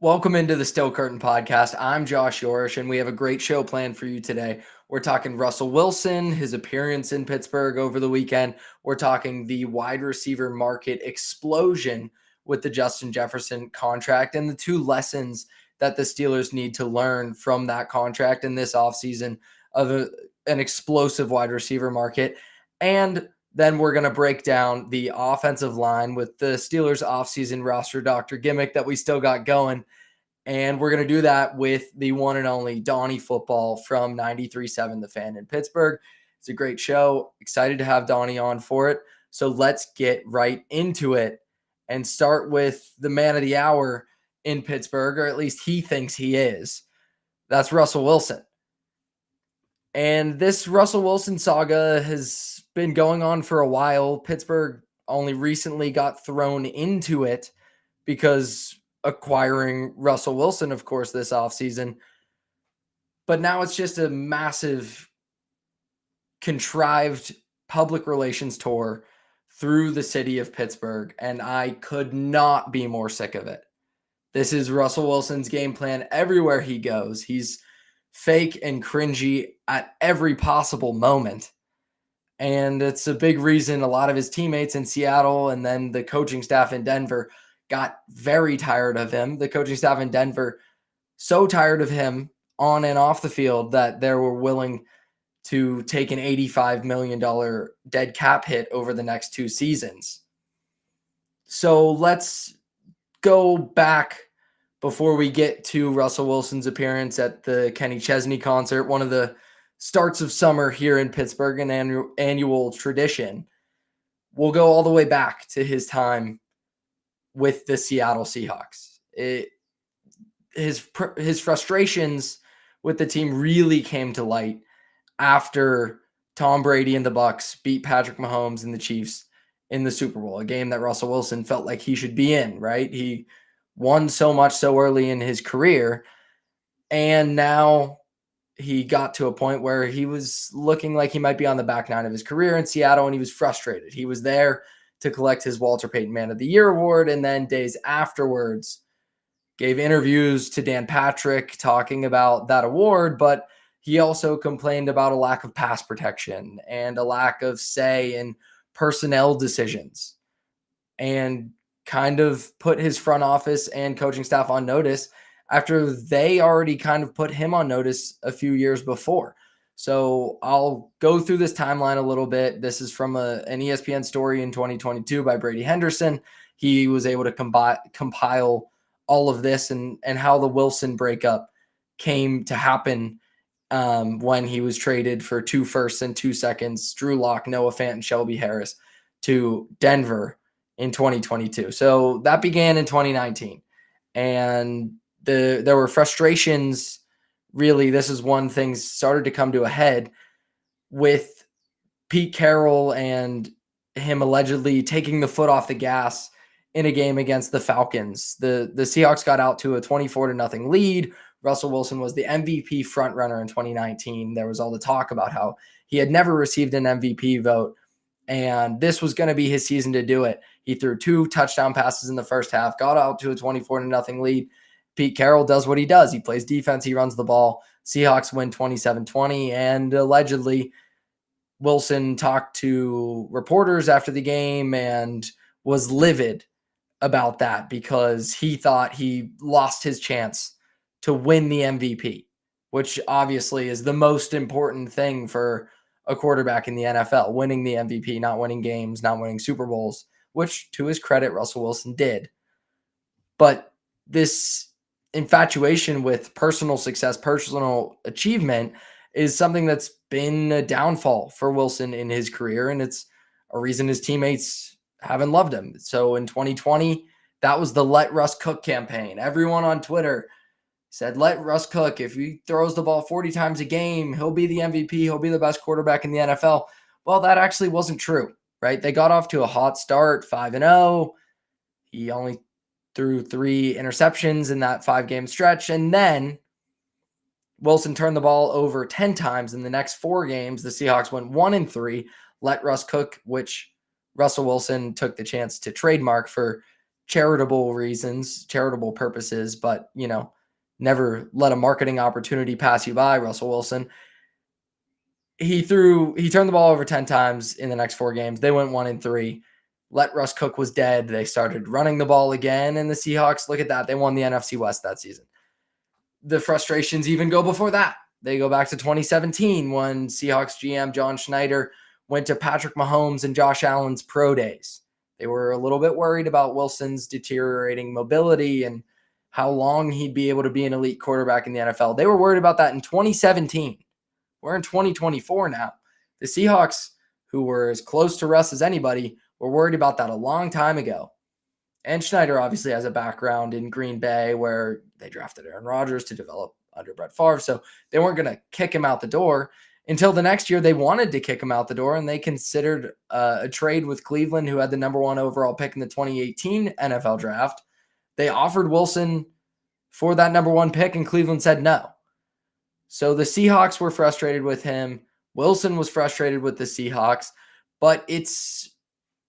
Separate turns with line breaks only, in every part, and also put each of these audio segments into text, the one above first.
Welcome into the Still Curtain podcast. I'm Josh Yourish, and we have a great show planned for you today. We're talking Russell Wilson, his appearance in Pittsburgh over the weekend. We're talking the wide receiver market explosion with the Justin Jefferson contract and the two lessons that the Steelers need to learn from that contract in this offseason of an explosive wide receiver market. And then we're going to break down the offensive line with the Steelers offseason roster doctor gimmick that we still got going. And we're going to do that with the one and only Donny Football from 93.7 The Fan in Pittsburgh. It's a great show. Excited to have Donny on for it. So let's get right into it and start with the man of the hour in Pittsburgh, or at least he thinks he is. That's Russell Wilson. And this Russell Wilson saga has been going on for a while. Pittsburgh only recently got thrown into it because acquiring Russell Wilson, of course, this offseason. But now it's just a massive contrived public relations tour through the city of Pittsburgh, and I could not be more sick of it. This is Russell Wilson's game plan everywhere he goes. He's fake and cringy at every possible moment. And it's a big reason a lot of his teammates in Seattle and then the coaching staff in Denver got very tired of him. The coaching staff in Denver, so tired of him on and off the field that they were willing to take an $85 million dead cap hit over the next two seasons. So let's go back before we get to Russell Wilson's appearance at the Kenny Chesney concert, one of the starts of summer here in Pittsburgh, an annual tradition. We'll go all the way back to his time with the Seattle Seahawks. His frustrations with the team really came to light after Tom Brady and the Bucs beat Patrick Mahomes and the Chiefs in the Super Bowl, a game that Russell Wilson felt like he should be in, right? He won so much so early in his career, and now he got to a point where he was looking like he might be on the back nine of his career in Seattle, and he was frustrated. He was there to collect his Walter Payton Man of the Year award, and then days afterwards gave interviews to Dan Patrick talking about that award, but he also complained about a lack of pass protection and a lack of say in personnel decisions, and kind of put his front office and coaching staff on notice after they already kind of put him on notice a few years before. So I'll go through this timeline a little bit. This is from an ESPN story in 2022 by Brady Henderson. He was able to compile all of this and how the Wilson breakup came to happen when he was traded for 2 firsts and 2 seconds, Drew Lock, Noah Fant, and Shelby Harris to Denver in 2022. So that began in 2019. And there were frustrations. Really, this is when things started to come to a head with Pete Carroll and him allegedly taking the foot off the gas in a game against the Falcons. The Seahawks got out to a 24-0 lead. Russell Wilson was the MVP frontrunner in 2019. There was all the talk about how he had never received an MVP vote, and this was going to be his season to do it. He threw 2 touchdown passes in the first half, got out to a 24-0 lead. Pete Carroll does what he does. He plays defense. He runs the ball. Seahawks win 27-20, and allegedly Wilson talked to reporters after the game and was livid about that because he thought he lost his chance to win the MVP, which obviously is the most important thing for a quarterback in the NFL, winning the MVP, not winning games, not winning Super Bowls, which to his credit, Russell Wilson did. But this infatuation with personal success, personal achievement is something that's been a downfall for Wilson in his career, and it's a reason his teammates haven't loved him. So in 2020, that was the Let Russ Cook campaign. Everyone on Twitter said, let Russ cook. If he throws the ball 40 times a game, he'll be the MVP. He'll be the best quarterback in the NFL. Well, that actually wasn't true, right? They got off to a hot start, 5-0. He only threw 3 interceptions in that 5-game stretch. And then Wilson turned the ball over 10 times in the next 4 games. The Seahawks went 1-3, let Russ cook, which Russell Wilson took the chance to trademark for charitable reasons, charitable purposes, but, never let a marketing opportunity pass you by, Russell Wilson. He turned the ball over 10 times in the next 4 games. They went 1-3. Let Russ cook was dead. They started running the ball again, and the Seahawks, look at that. They won the NFC West that season. The frustrations even go before that. They go back to 2017 when Seahawks GM John Schneider went to Patrick Mahomes and Josh Allen's pro days. They were a little bit worried about Wilson's deteriorating mobility and how long he'd be able to be an elite quarterback in the NFL. They were worried about that in 2017. We're in 2024 now. The Seahawks, who were as close to Russ as anybody, were worried about that a long time ago. And Schneider obviously has a background in Green Bay where they drafted Aaron Rodgers to develop under Brett Favre. So they weren't going to kick him out the door until the next year. They wanted to kick him out the door, and they considered a trade with Cleveland, who had the number 1 overall pick in the 2018 NFL draft. They offered Wilson for that number 1 pick, and Cleveland said no. So the Seahawks were frustrated with him. Wilson was frustrated with the Seahawks, but it's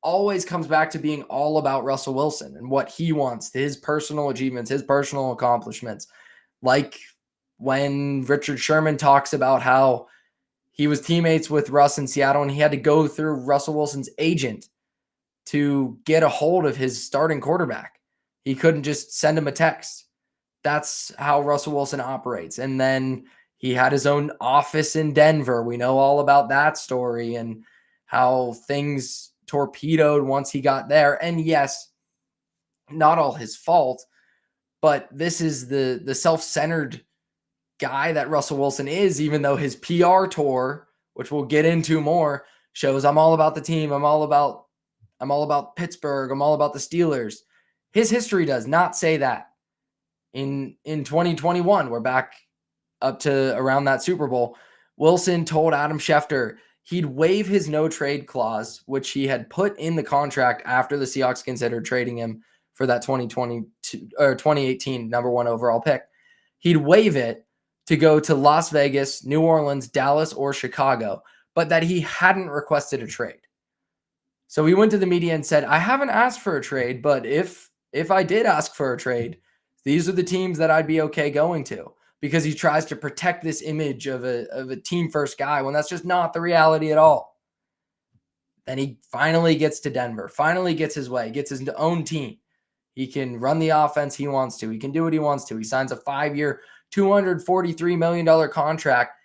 always comes back to being all about Russell Wilson and what he wants, his personal achievements, his personal accomplishments. Like when Richard Sherman talks about how he was teammates with Russ in Seattle and he had to go through Russell Wilson's agent to get a hold of his starting quarterback. He couldn't just send him a text. That's how Russell Wilson operates. And then he had his own office in Denver. We know all about that story and how things torpedoed once he got there. And yes, not all his fault, but this is the self-centered guy that Russell Wilson is, even though his PR tour, which we'll get into more, shows I'm all about the team. I'm all about Pittsburgh. I'm all about the Steelers. His history does not say that. In 2021, we're back up to around that Super Bowl. Wilson told Adam Schefter he'd waive his no trade clause, which he had put in the contract after the Seahawks considered trading him for that 2018 number 1 overall pick. He'd waive it to go to Las Vegas, New Orleans, Dallas, or Chicago, but that he hadn't requested a trade. So he went to the media and said, I haven't asked for a trade, but if I did ask for a trade, these are the teams that I'd be okay going to. Because he tries to protect this image of a team-first guy when that's just not the reality at all. Then he finally gets to Denver, finally gets his way, gets his own team. He can run the offense he wants to. He can do what he wants to. He signs a 5-year, $243 million contract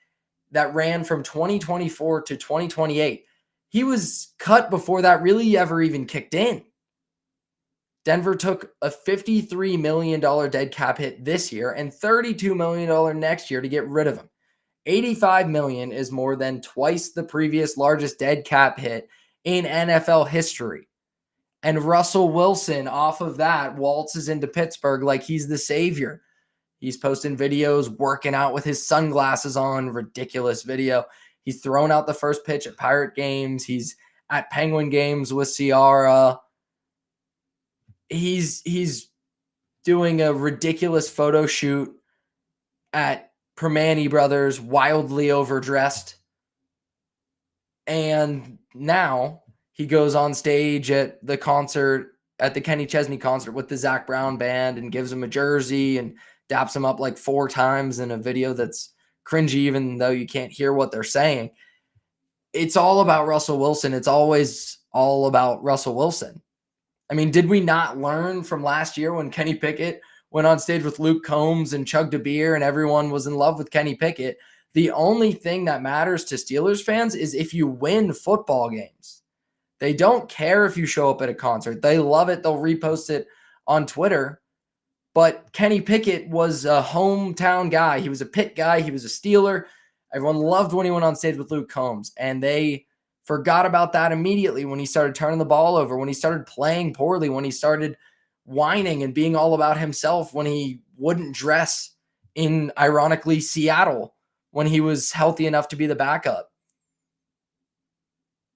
that ran from 2024 to 2028. He was cut before that really ever even kicked in. Denver took a $53 million dead cap hit this year and $32 million next year to get rid of him. $85 million is more than twice the previous largest dead cap hit in NFL history. And Russell Wilson, off of that, waltzes into Pittsburgh like he's the savior. He's posting videos, working out with his sunglasses on, ridiculous video. He's thrown out the first pitch at Pirate games. He's at Penguin games with Ciara. He's doing a ridiculous photo shoot at Permane Brothers, wildly overdressed. And now he goes on stage at the concert, at the Kenny Chesney concert with the Zac Brown band and gives him a jersey and daps him up like 4 times in a video that's cringy, even though you can't hear what they're saying. It's all about Russell Wilson. It's always all about Russell Wilson. I mean, did we not learn from last year when Kenny Pickett went on stage with Luke Combs and chugged a beer and everyone was in love with Kenny Pickett? The only thing that matters to Steelers fans is if you win football games. They don't care if you show up at a concert. They love it. They'll repost it on Twitter. But Kenny Pickett was a hometown guy. He was a Pitt guy. He was a Steeler. Everyone loved when he went on stage with Luke Combs. And they forgot about that immediately when he started turning the ball over, when he started playing poorly, when he started whining and being all about himself, when he wouldn't dress in, ironically, Seattle when he was healthy enough to be the backup.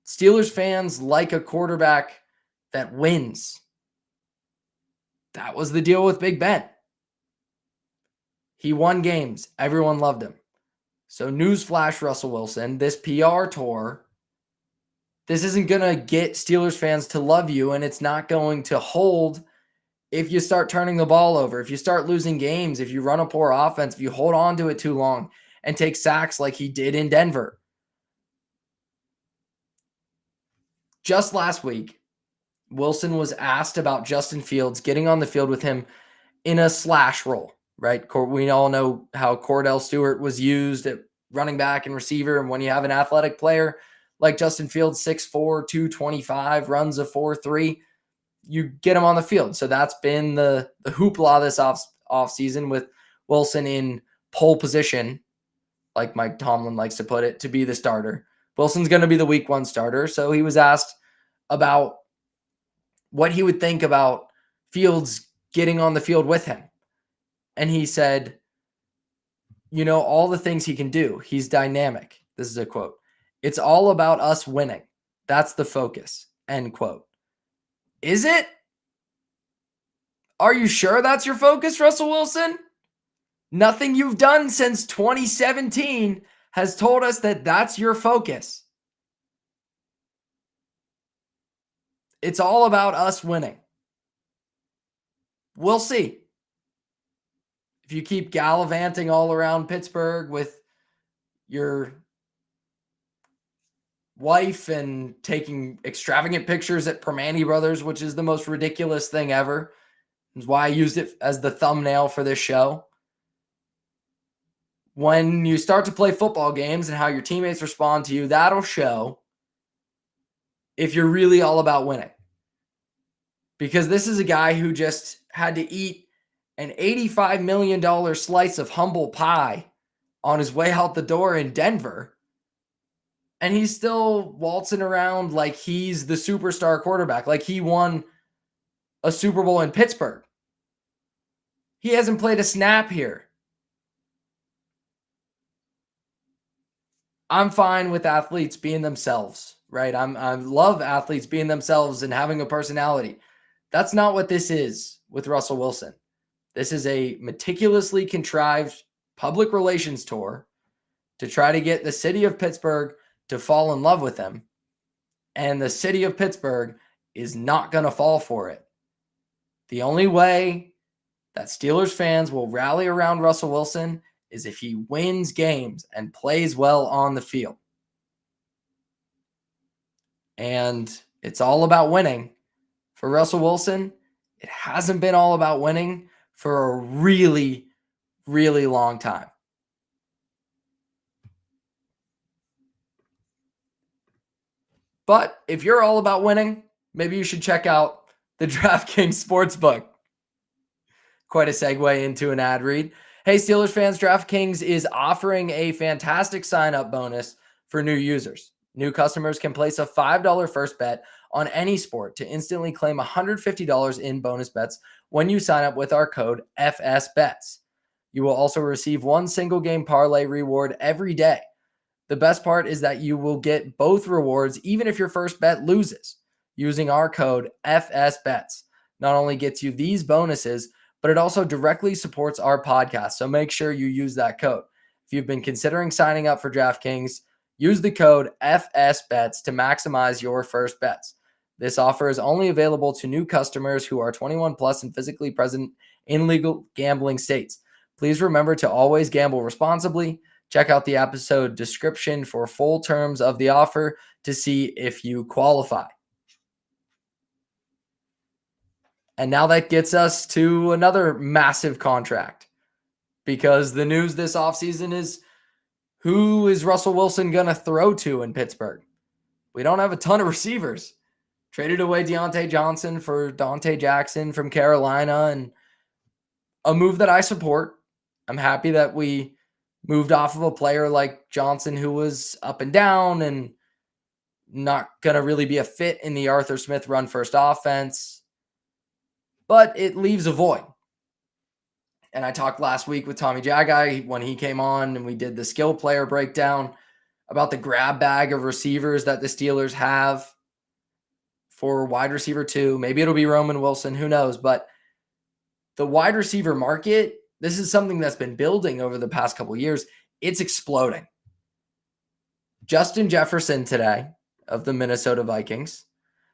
Steelers fans like a quarterback that wins. That was the deal with Big Ben. He won games. Everyone loved him. So newsflash, Russell Wilson, this PR tour, this isn't going to get Steelers fans to love you, and it's not going to hold if you start turning the ball over, if you start losing games, if you run a poor offense, if you hold on to it too long and take sacks like he did in Denver. Just last week, Wilson was asked about Justin Fields getting on the field with him in a slash role, right? We all know how Cordell Stewart was used at running back and receiver. And when you have an athletic player like Justin Fields, 6'4", 225, runs a 4.3, you get him on the field. So that's been the hoopla this off season with Wilson in pole position, like Mike Tomlin likes to put it, to be the starter. Wilson's going to be the week 1 starter. So he was asked about what he would think about Fields getting on the field with him. And he said, all the things he can do. He's dynamic. This is a quote. It's all about us winning. That's the focus. End quote. Is it? Are you sure that's your focus, Russell Wilson? Nothing you've done since 2017 has told us that that's your focus. It's all about us winning. We'll see. If you keep gallivanting all around Pittsburgh with your wife and taking extravagant pictures at Permane Brothers, which is the most ridiculous thing ever. That's why I used it as the thumbnail for this show. When you start to play football games and how your teammates respond to you, that'll show if you're really all about winning. Because this is a guy who just had to eat an $85 million slice of humble pie on his way out the door in Denver. And he's still waltzing around like he's the superstar quarterback, like he won a Super Bowl in Pittsburgh. He hasn't played a snap here. I'm fine with athletes being themselves, right? I love athletes being themselves and having a personality. That's not what this is with Russell Wilson. This is a meticulously contrived public relations tour to try to get the city of Pittsburgh to fall in love with him. And the city of Pittsburgh is not going to fall for it. The only way that Steelers fans will rally around Russell Wilson is if he wins games and plays well on the field. And it's all about winning. For Russell Wilson, it hasn't been all about winning for a really, really long time. But if you're all about winning, maybe you should check out the DraftKings Sportsbook. Quite a segue into an ad read. Hey, Steelers fans, DraftKings is offering a fantastic sign-up bonus for new users. New customers can place a $5 first bet on any sport to instantly claim $150 in bonus bets when you sign up with our code FSBETS. You will also receive one single game parlay reward every day. The best part is that you will get both rewards even if your first bet loses. Using our code FSBETS not only gets you these bonuses, but it also directly supports our podcast. So make sure you use that code. If you've been considering signing up for DraftKings, use the code FSBETS to maximize your first bets. This offer is only available to new customers who are 21 plus and physically present in legal gambling states. Please remember to always gamble responsibly. Check out the episode description for full terms of the offer to see if you qualify. And now that gets us to another massive contract, because the news this offseason is, who is Russell Wilson going to throw to in Pittsburgh? We don't have a ton of receivers. Traded away Deontay Johnson for Dante Jackson from Carolina, and a move that I support. I'm happy that we moved off of a player like Johnson who was up and down and not going to really be a fit in the Arthur Smith run first offense. But it leaves a void. And I talked last week with Tommy Jagai when he came on and we did the skill player breakdown about the grab bag of receivers that the Steelers have for wide receiver 2. Maybe it'll be Roman Wilson, who knows? But the wide receiver market, this is something that's been building over the past couple of years. It's exploding. Justin Jefferson today of the Minnesota Vikings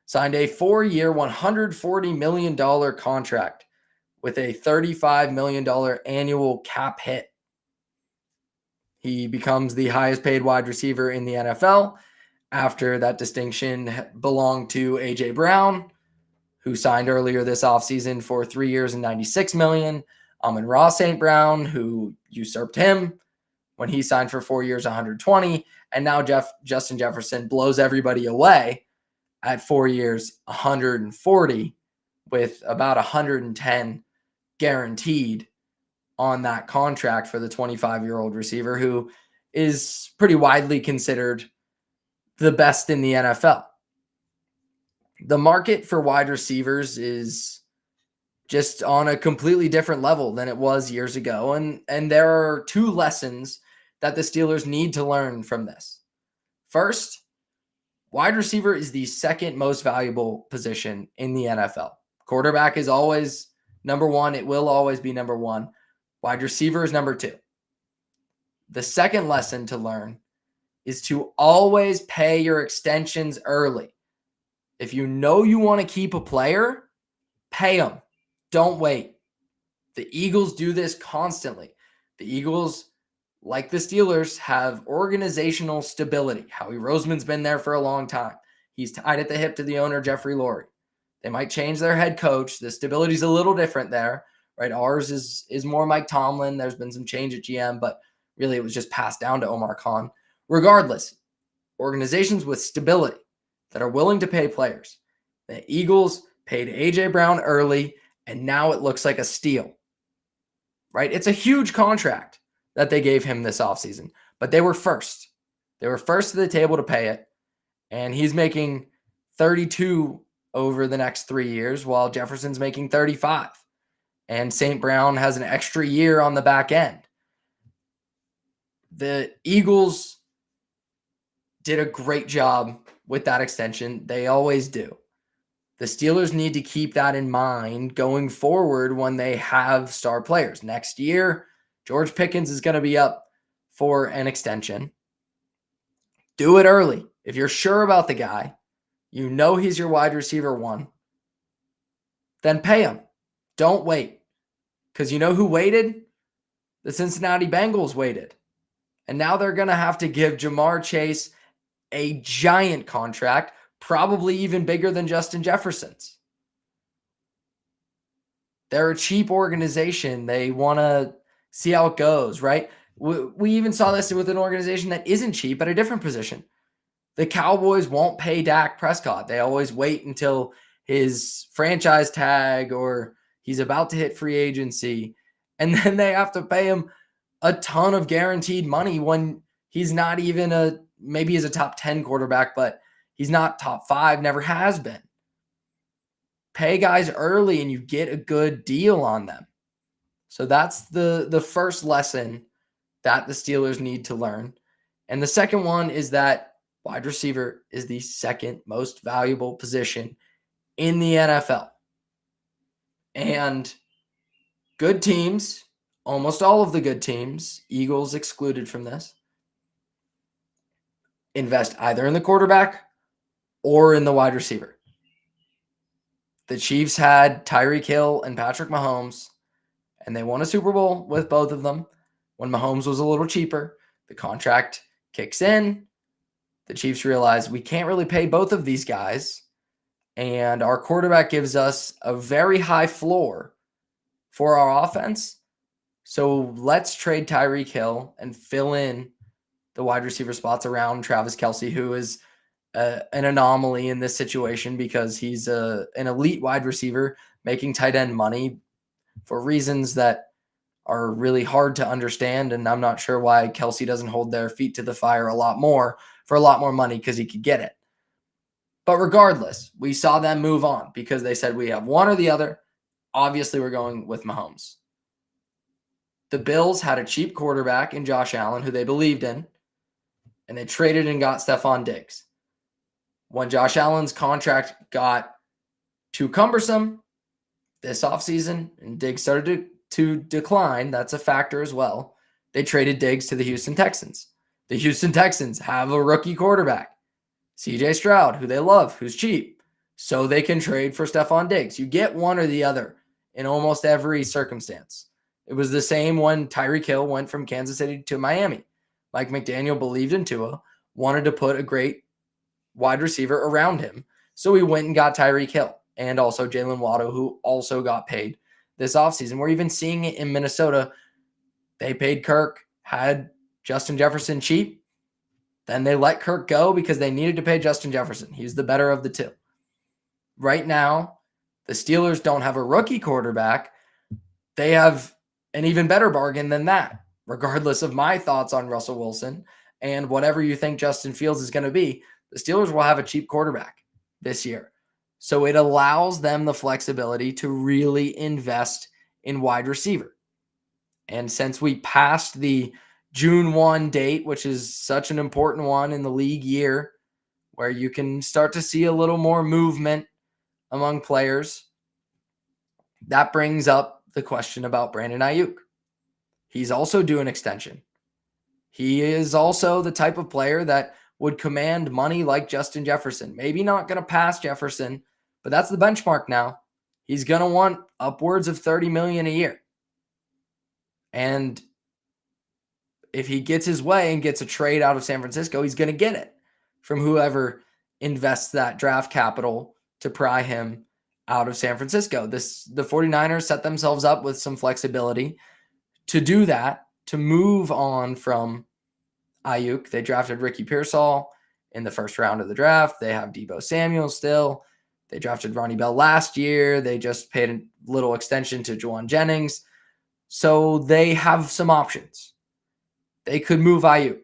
signed a 4-year, $140 million contract with a $35 million annual cap hit. He becomes the highest paid wide receiver in the NFL. After that distinction belonged to A.J. Brown, who signed earlier this offseason for 3 years and $96 million. Amon-Ra St. Brown, who usurped him when he signed for 4 years, $120 million. And now Justin Jefferson blows everybody away at 4 years, $140 million, with about $110 million guaranteed on that contract for the 25-year-old receiver, who is pretty widely considered the best in the NFL. The market for wide receivers is just on a completely different level than it was years ago. And there are two lessons that the Steelers need to learn from this. First, wide receiver is the second most valuable position in the NFL. Quarterback is always number one. It will always be number one. Wide receiver is number two. The second lesson to learn is to always pay your extensions early. If you know you want to keep a player, pay them. Don't wait. The Eagles do this constantly. The Eagles, like the Steelers, have organizational stability. Howie Roseman's been there for a long time. He's tied at the hip to the owner, Jeffrey Lurie. They might change their head coach. The stability's a little different there, right? Ours is more Mike Tomlin. There's been some change at GM, but really it was just passed down to Omar Khan. Regardless, organizations with stability that are willing to pay players. The Eagles paid A.J. Brown early, and now it looks like a steal, right? It's a huge contract that they gave him this offseason, but they were first. They were first to the table to pay it, and he's making 32 over the next 3 years, while Jefferson's making 35, and St. Brown has an extra year on the back end. The Eagles did a great job with that extension. They always do. The Steelers need to keep that in mind going forward when they have star players. Next year, George Pickens is going to be up for an extension. Do it early. If you're sure about the guy, you know he's your wide receiver one, then pay him. Don't wait. Because you know who waited? The Cincinnati Bengals waited. And now they're going to have to give Jamar Chase a giant contract, probably even bigger than Justin Jefferson's. They're a cheap organization. They want to see how it goes, right? We even saw this with an organization that isn't cheap at a different position. The Cowboys won't pay Dak Prescott. They always wait until his franchise tag or he's about to hit free agency, and then they have to pay him a ton of guaranteed money when he's not even maybe he's a top 10 quarterback, but he's not top 5, never has been. Pay guys early and you get a good deal on them. So that's the first lesson that the Steelers need to learn. And the second one is that wide receiver is the second most valuable position in the NFL. And good teams, almost all of the good teams, Eagles excluded from this, invest either in the quarterback or in the wide receiver. The Chiefs had Tyreek Hill and Patrick Mahomes, and they won a Super Bowl with both of them. When Mahomes was a little cheaper, the contract kicks in. The Chiefs realize we can't really pay both of these guys, and our quarterback gives us a very high floor for our offense. So let's trade Tyreek Hill and fill in the wide receiver spots around Travis Kelce, who is an anomaly in this situation because he's an elite wide receiver making tight end money for reasons that are really hard to understand. And I'm not sure why Kelce doesn't hold their feet to the fire a lot more for a lot more money because he could get it. But regardless, we saw them move on because they said we have one or the other. Obviously, we're going with Mahomes. The Bills had a cheap quarterback in Josh Allen who they believed in, and they traded and got Stephon Diggs. When Josh Allen's contract got too cumbersome this offseason and Diggs started to decline, that's a factor as well, they traded Diggs to the Houston Texans. The Houston Texans have a rookie quarterback, CJ Stroud, who they love, who's cheap, so they can trade for Stephon Diggs. You get one or the other in almost every circumstance. It was the same when Tyreek Hill went from Kansas City to Miami. Mike McDaniel believed in Tua, wanted to put a great wide receiver around him. So he went and got Tyreek Hill and also Jalen Waddle, who also got paid this offseason. We're even seeing it in Minnesota. They paid Kirk, had Justin Jefferson cheap. Then they let Kirk go because they needed to pay Justin Jefferson. He's the better of the two. Right now, the Steelers don't have a rookie quarterback. They have an even better bargain than that, regardless of my thoughts on Russell Wilson and whatever you think Justin Fields is going to be. The Steelers will have a cheap quarterback this year. So it allows them the flexibility to really invest in wide receiver. And since we passed the June 1 date, which is such an important one in the league year, where you can start to see a little more movement among players, that brings up the question about Brandon Ayuk. He's also due an extension. He is also the type of player that would command money like Justin Jefferson. Maybe not going to pass Jefferson, but that's the benchmark now. He's going to want upwards of $30 million a year. And if he gets his way and gets a trade out of San Francisco, he's going to get it from whoever invests that draft capital to pry him out of San Francisco. The 49ers set themselves up with some flexibility to do that, to move on from Ayuk. They drafted Ricky Pearsall in the first round of the draft. They have Deebo Samuel still. They drafted Ronnie Bell last year. They just paid a little extension to Juwan Jennings. So they have some options. They could move Ayuk.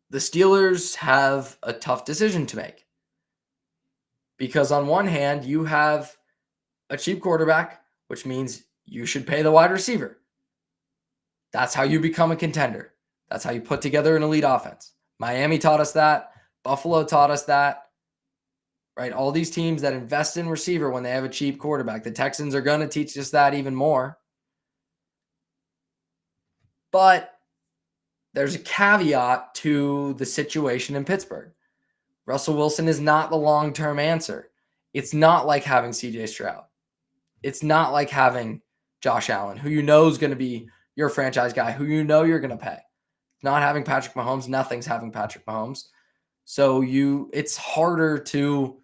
The Steelers have a tough decision to make. Because on one hand, you have a cheap quarterback, which means you should pay the wide receiver. That's how you become a contender. That's how you put together an elite offense. Miami taught us that. Buffalo taught us that. Right? All these teams that invest in receiver when they have a cheap quarterback. The Texans are going to teach us that even more. But there's a caveat to the situation in Pittsburgh. Russell Wilson is not the long-term answer. It's not like having CJ Stroud. It's not like having Josh Allen, who you know is going to be your franchise guy, who you know you're going to pay. Not having Patrick Mahomes, nothing's having Patrick Mahomes. So it's harder to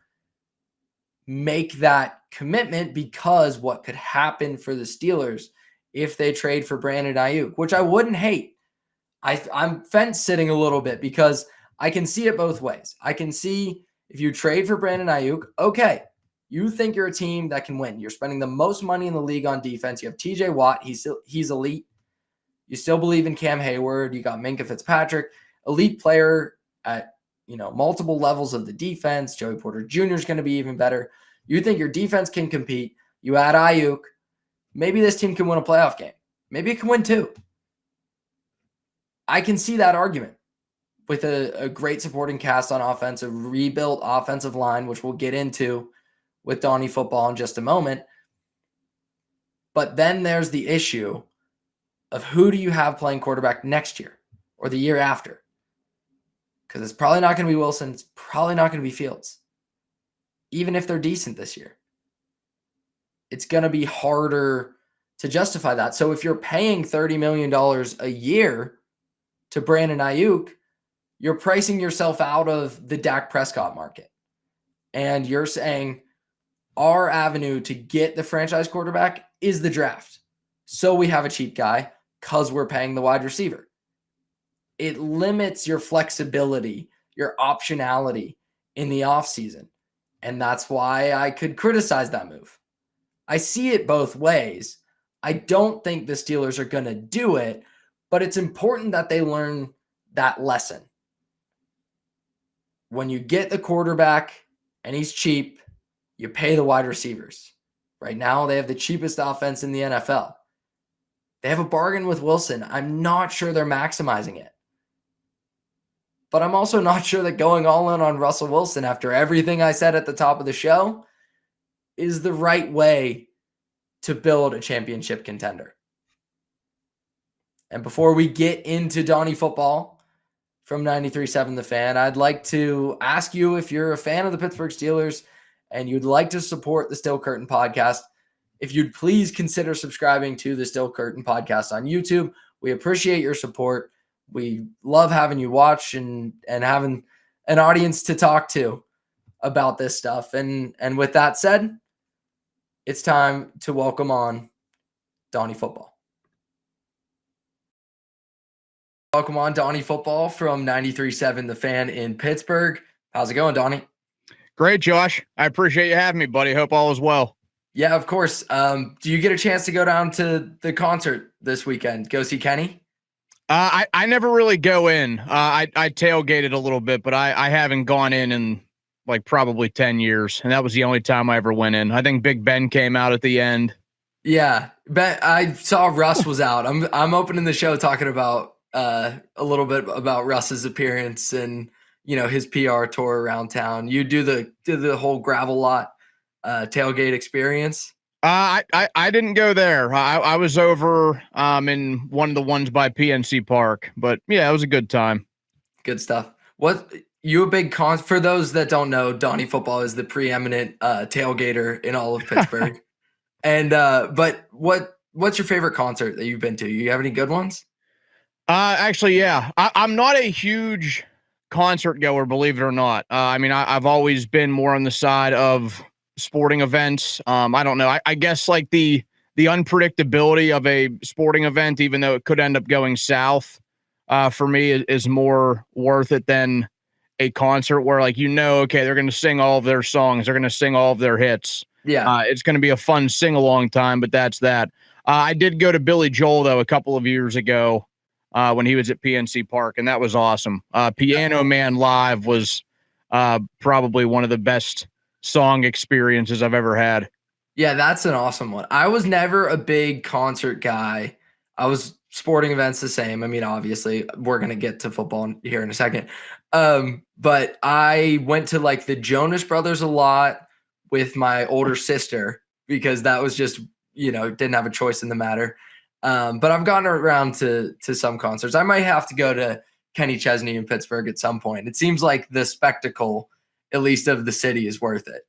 make that commitment because what could happen for the Steelers if they trade for Brandon Ayuk, which I wouldn't hate. I'm fence sitting a little bit because I can see it both ways. I can see if you trade for Brandon Ayuk, okay, you think you're a team that can win. You're spending the most money in the league on defense. You have TJ Watt. He's elite. You still believe in Cam Hayward. You got Minkah Fitzpatrick, elite player at multiple levels of the defense. Joey Porter Jr. is going to be even better. You think your defense can compete. You add Ayuk. Maybe this team can win a playoff game. Maybe it can win two. I can see that argument with a great supporting cast on offense, a rebuilt offensive line, which we'll get into with Donny Football in just a moment. But then there's the issue of who do you have playing quarterback next year or the year after? Because it's probably not going to be Wilson. It's probably not going to be Fields. Even if they're decent this year. It's going to be harder to justify that. So if you're paying $30 million a year to Brandon Ayuk, you're pricing yourself out of the Dak Prescott market. And you're saying our avenue to get the franchise quarterback is the draft. So we have a cheap guy because we're paying the wide receiver. It limits your flexibility, your optionality in the offseason. And that's why I could criticize that move. I see it both ways. I don't think the Steelers are going to do it, but it's important that they learn that lesson. When you get the quarterback and he's cheap, you pay the wide receivers. Right now, they have the cheapest offense in the NFL. They have a bargain with Wilson. I'm not sure they're maximizing it. But I'm also not sure that going all in on Russell Wilson after everything I said at the top of the show is the right way to build a championship contender. And before we get into Donny Football from 93.7 The Fan, I'd like to ask you if you're a fan of the Pittsburgh Steelers and you'd like to support the Still Curtain podcast, if you'd please consider subscribing to the Still Curtain podcast on YouTube. We appreciate your support. We love having you watch and having an audience to talk to about this stuff. And with that said, it's time to welcome on Donny Football. Welcome on Donny Football from 93.7 The Fan in Pittsburgh. How's it going, Donny?
Great, Josh. I appreciate you having me, buddy. Hope all is well.
Yeah, of course. Do you get a chance to go down to the concert this weekend? Go see Kenny?
I never really go in. I tailgated a little bit, but I haven't gone in like probably 10 years, and that was the only time I ever went in. I think Big Ben came out at the end.
Yeah, Ben. I saw Russ was out. I'm opening the show talking about a little bit about Russ's appearance and his PR tour around town. You do the whole gravel lot tailgate experience.
I didn't go there. I was over in one of the ones by PNC Park, but yeah, it was a good time.
Good stuff. What you a big for those that don't know, Donny Football is the preeminent tailgater in all of Pittsburgh. And but what's your favorite concert that you've been to? You have any good ones?
Actually, yeah. I'm not a huge concert goer, believe it or not. I mean, I've always been more on the side of sporting events. I don't know. I guess like the unpredictability of a sporting event, even though it could end up going south, for me is more worth it than a concert where okay, they're going to sing all of their songs. They're going to sing all of their hits.
Yeah.
It's going to be a fun sing-along time, but that's that. I did go to Billy Joel, though, a couple of years ago when he was at PNC Park, and that was awesome. Piano Man Live was probably one of the best song experiences I've ever had.
Yeah, that's an awesome one. I was never a big concert guy. I was sporting events the same. I mean, obviously, we're going to get to football here in a second. But I went to like the Jonas Brothers a lot with my older sister because that was just, didn't have a choice in the matter. But I've gotten around to some concerts. I might have to go to Kenny Chesney in Pittsburgh at some point. It seems like the spectacle, at least of the city, is worth it.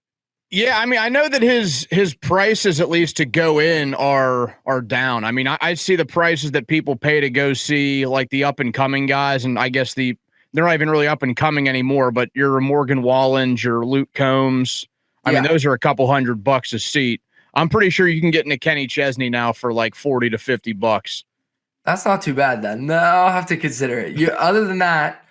Yeah, I mean, I know that his prices, at least to go in, are down. I mean, I see the prices that people pay to go see like the up and coming guys, and I guess they're not even really up and coming anymore. But your Morgan Wallen, your Luke Combs, I mean, those are a couple $100 a seat. I'm pretty sure you can get into Kenny Chesney now for like $40 to $50.
That's not too bad then. No, I'll have to consider it. Other than that.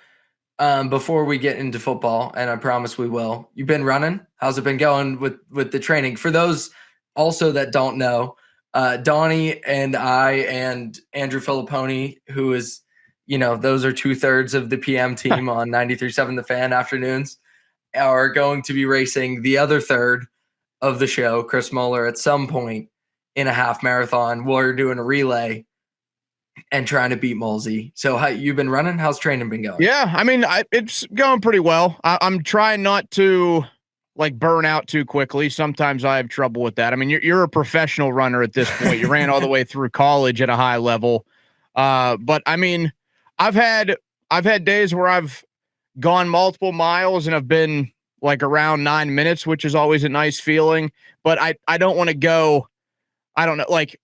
Before we get into football, and I promise we will, you've been running. How's it been going with the training? For those also that don't know, Donny and I and Andrew Filipponi, who is, those are 2/3 of the PM team on 93.7 The Fan afternoons, are going to be racing the other third of the show, Chris Muller, at some point in a half marathon. We're doing a relay and trying to beat Molsey. So how you've been running? How's training been going?
Yeah, I mean, it's going pretty well. I'm trying not to burn out too quickly. Sometimes I have trouble with that. I mean, you're a professional runner at this point. You ran all the way through college at a high level. But I mean, I've had days where I've gone multiple miles and have been like around 9 minutes, which is always a nice feeling. But I don't want to go. I don't know, like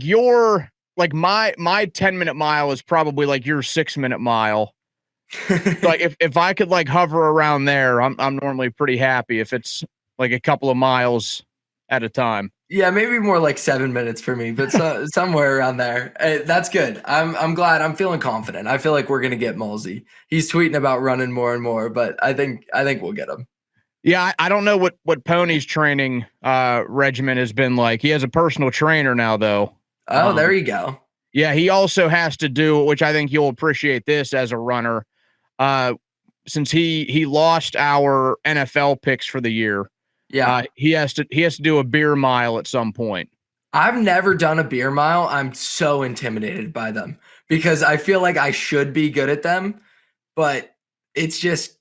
your. Like my 10-minute mile is probably like your 6-minute mile. Like if I could hover around there, I'm normally pretty happy if it's like a couple of miles at a time.
Yeah, maybe more like 7 minutes for me, but somewhere around there. That's good. I'm glad. I'm feeling confident. I feel like we're gonna get Molsey. He's tweeting about running more and more, but I think we'll get him.
Yeah, I don't know what Pony's training regimen has been like. He has a personal trainer now, though.
Oh, there you go.
Yeah, he also has to do, which I think you'll appreciate this as a runner, since he lost our NFL picks for the year.
Yeah,
he has to do a beer mile at some point.
I've never done a beer mile. I'm so intimidated by them because I feel like I should be good at them, but it's just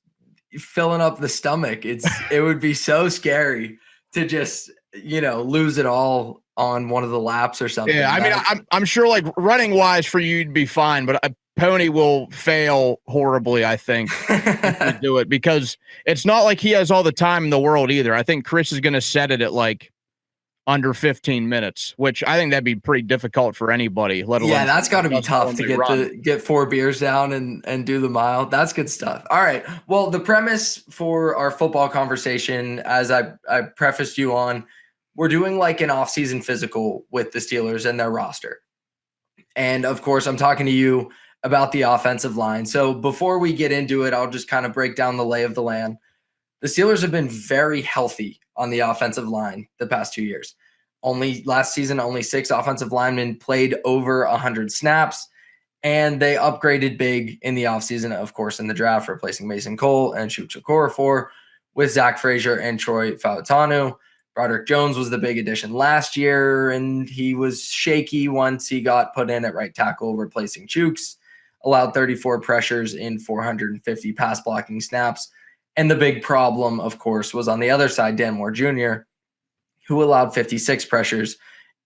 filling up the stomach. It would be so scary to just lose it all on one of the laps or something.
Yeah, I mean, I'm sure running wise for you, you'd be fine, but Pony will fail horribly, I think, if we do it, because it's not like he has all the time in the world either. I think Chris is going to set it at like under 15 minutes, which I think that'd be pretty difficult for anybody, let alone.
Yeah, that's got to be tough to get 4 beers down and do the mile. That's good stuff. All right. Well, the premise for our football conversation, as I prefaced you on, we're doing like an off-season physical with the Steelers and their roster. And of course, I'm talking to you about the offensive line. So before we get into it, I'll just kind of break down the lay of the land. The Steelers have been very healthy on the offensive line the past 2 years. Last season, only 6 offensive linemen played over 100 snaps, and they upgraded big in the offseason, of course, in the draft, replacing Mason Cole and Chukwueze Okorafor with Zach Frazier and Troy Fautanu. Broderick Jones was the big addition last year, and he was shaky once he got put in at right tackle, replacing Chooks, allowed 34 pressures in 450 pass blocking snaps. And the big problem, of course, was on the other side, Dan Moore Jr., who allowed 56 pressures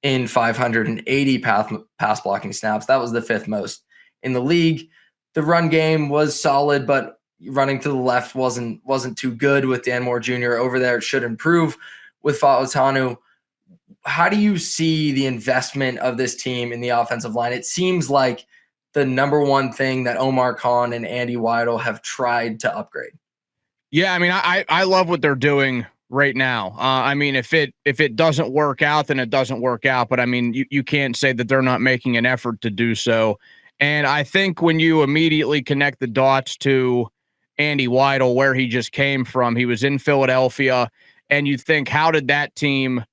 in 580 pass blocking snaps. That was the 5th most in the league. The run game was solid, but running to the left wasn't too good with Dan Moore Jr. over there. It should improve with Fautanu. How do you see the investment of this team in the offensive line? It seems like the number one thing that Omar Khan and Andy Weidel have tried to upgrade.
Yeah, I mean, I love what they're doing right now. I mean, if it doesn't work out, then it doesn't work out. But I mean, you can't say that they're not making an effort to do so. And I think when you immediately connect the dots to Andy Weidel, where he just came from, he was in Philadelphia, and you think, how did that team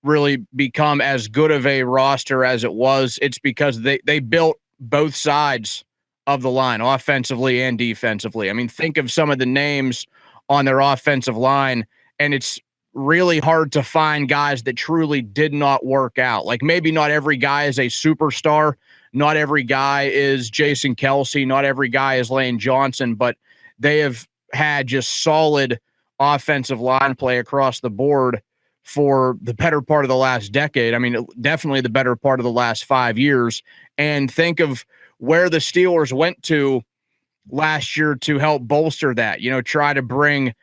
really become as good of a roster as it was? It's because they built both sides of the line, offensively and defensively. I mean, think of some of the names on their offensive line, and it's really hard to find guys that truly did not work out. Like, maybe not every guy is a superstar. Not every guy is Jason Kelsey. Not every guy is Lane Johnson, but they have had just solid offensive line play across the board for the better part of the last decade. I mean, definitely the better part of the last 5 years. And think of where the Steelers went to last year to help bolster that, try to bring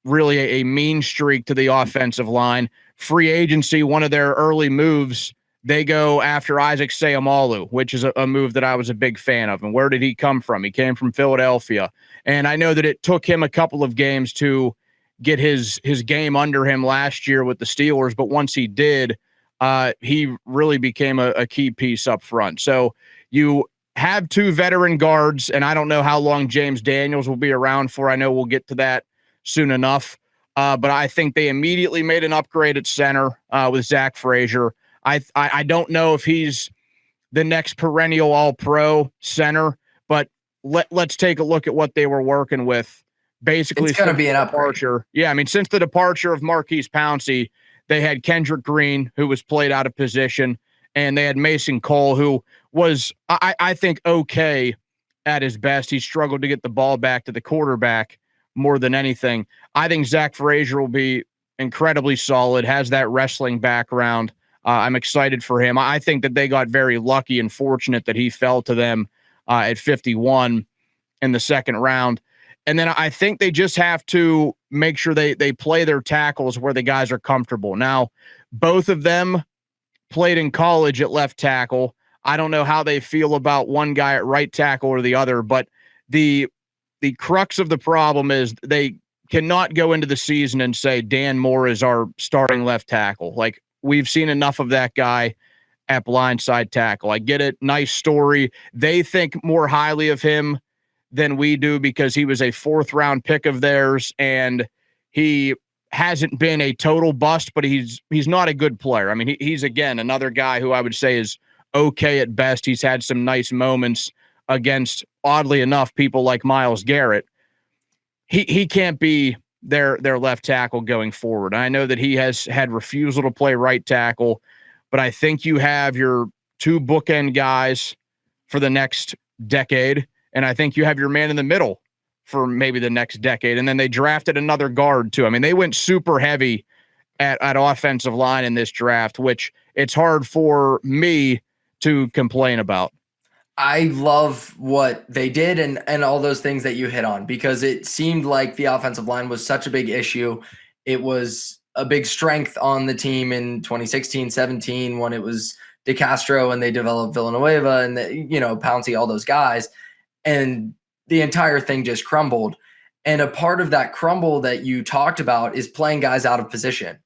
really a mean streak to the offensive line. Free agency, one of their early moves, they go after Isaac Seumalo, which is a move that I was a big fan of. And where did he come from? He came from Philadelphia. And I know that it took him a couple of games to get his game under him last year with the Steelers, but once he did, he really became a key piece up front. So you have 2 veteran guards, and I don't know how long James Daniels will be around for. I know we'll get to that soon enough. But I think they immediately made an upgrade at center with Zach Frazier. I don't know if he's the next perennial all-pro center, but let's take a look at what they were working with. Basically,
it's going to be an departure.
Yeah, I mean, since the departure of Marquise Pouncey, they had Kendrick Green, who was played out of position, and they had Mason Cole, who was, I think, okay at his best. He struggled to get the ball back to the quarterback more than anything. I think Zach Frazier will be incredibly solid, has that wrestling background. I'm excited for him. I think that they got very lucky and fortunate that he fell to them at 51 in the second round. And then I think they just have to make sure they play their tackles where the guys are comfortable. Now, both of them played in college at left tackle. I don't know how they feel about one guy at right tackle or the other, but the crux of the problem is they cannot go into the season and say Dan Moore is our starting left tackle. Like, we've seen enough of that guy at blindside tackle. I get it. Nice story. They think more highly of him than we do because he was a 4th-round pick of theirs, and he hasn't been a total bust, but he's not a good player. I mean, he's again another guy who I would say is okay at best. He's had some nice moments against, oddly enough, people like Myles Garrett. He can't be their left tackle going forward. I know that he has had refusal to play right tackle, but I think you have your 2 bookend guys for the next decade, and I think you have your man in the middle for maybe the next decade. And then they drafted another guard too. I mean, they went super heavy at offensive line in this draft, which it's hard for me to complain about.
I love what they did and all those things that you hit on, because it seemed like the offensive line was such a big issue. It was a big strength on the team in 2016, 17 when it was DeCastro and they developed Villanueva and Pouncey, all those guys, and the entire thing just crumbled. And a part of that crumble that you talked about is playing guys out of position.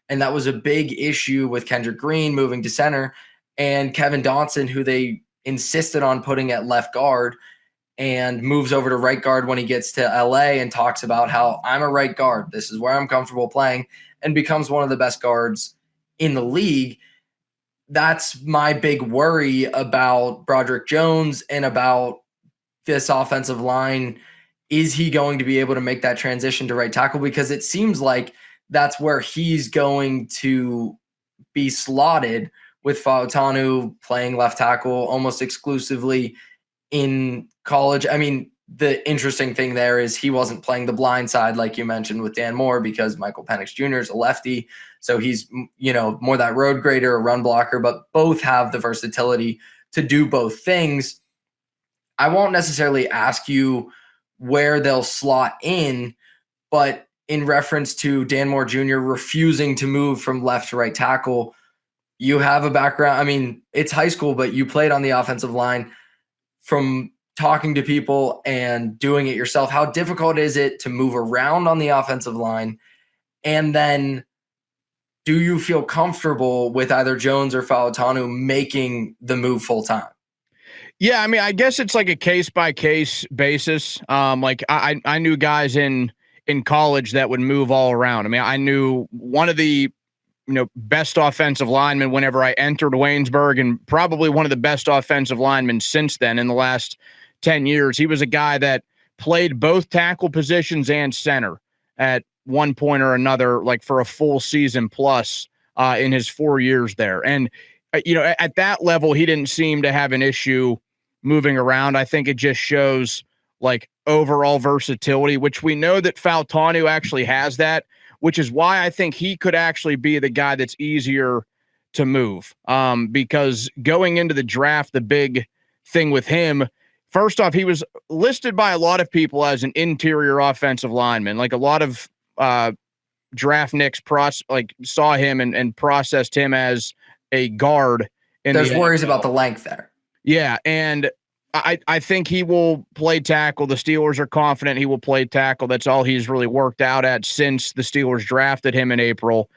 And that was a big issue with Kendrick Green moving to center and Kevin Dotson, who they insisted on putting at left guard, and moves over to right guard when he gets to LA and talks about how I'm a right guard. This is where I'm comfortable playing, and becomes one of the best guards in the league. That's my big worry about Broderick Jones and about this offensive line. Is he going to be able to make that transition to right tackle? Because it seems like that's where he's going to be slotted, with Fautanu playing left tackle almost exclusively in college. I mean, the interesting thing there is he wasn't playing the blind side like you mentioned with Dan Moore, because Michael Penix Jr. is a lefty. So he's, more that road grader, a run blocker, but both have the versatility to do both things. I won't necessarily ask you where they'll slot in, but in reference to Dan Moore Jr. refusing to move from left to right tackle, you have a background. I mean, it's high school, but you played on the offensive line. From talking to people and doing it yourself, how difficult is it to move around on the offensive line? And then do you feel comfortable with either Jones or Fautanu making the move full time?
Yeah, I mean, I guess it's like a case by case basis. Like I knew guys in college that would move all around. I mean, I knew one of the best offensive linemen whenever I entered Waynesburg, and probably one of the best offensive linemen since then in the last 10 years. He was a guy that played both tackle positions and center at one point or another, like for a full season plus in his 4 years there. And, at that level, he didn't seem to have an issue moving around. I think it just shows like overall versatility, which we know that Fautanu actually has that, which is why I think he could actually be the guy that's easier to move. Because going into the draft, the big thing with him, first off, he was listed by a lot of people as an interior offensive lineman. Like a lot of draft nicks saw him and processed him as a guard.
There's worries about the length there.
Yeah, and I think he will play tackle. The Steelers are confident he will play tackle. That's all he's really worked out at since the Steelers drafted him in April.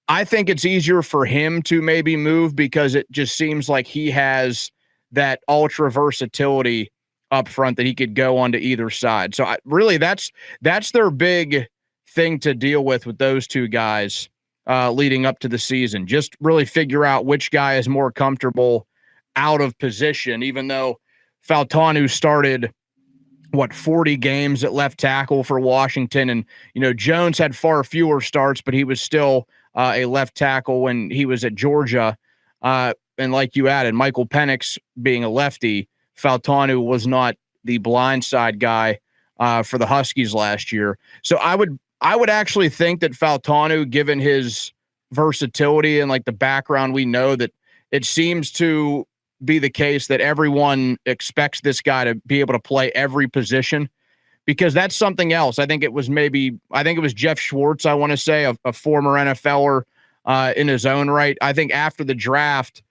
I think it's easier for him to maybe move because it just seems like he has that ultra versatility up front that he could go onto either side. So that's their big thing to deal with those two guys leading up to the season. Just really figure out which guy is more comfortable out of position, even though Fautanu started 40 games at left tackle for Washington, and Jones had far fewer starts, but he was still a left tackle when he was at Georgia. And like you added, Michael Penix being a lefty, Fautanu was not the blindside guy for the Huskies last year. So I would actually think that Fautanu, given his versatility and like the background we know, that it seems to be the case that everyone expects this guy to be able to play every position, because that's something else. I think it was Jeff Schwartz, I want to say, a former NFLer in his own right. I think after the draft,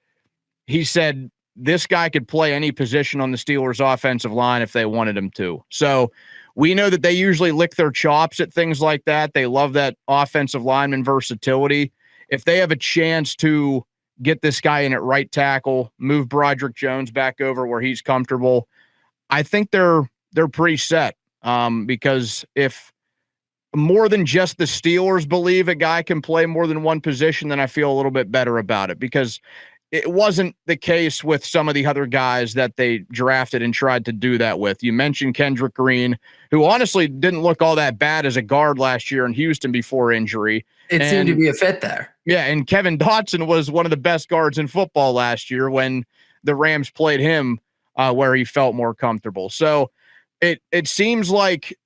he said this guy could play any position on the Steelers offensive line if they wanted him to. So we know that they usually lick their chops at things like that. They love that offensive lineman versatility. If they have a chance to get this guy in at right tackle, move Broderick Jones back over where he's comfortable, I think they're pretty set. Because if more than just the Steelers believe a guy can play more than one position, then I feel a little bit better about it, because it wasn't the case with some of the other guys that they drafted and tried to do that with. You mentioned Kendrick Green, who honestly didn't look all that bad as a guard last year in Houston before injury.
It seemed to be a fit there.
Yeah, and Kevin Dotson was one of the best guards in football last year when the Rams played him where he felt more comfortable. So it seems like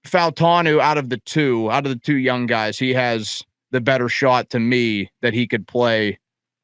Fautanu, out of the two young guys, he has the better shot to me that he could play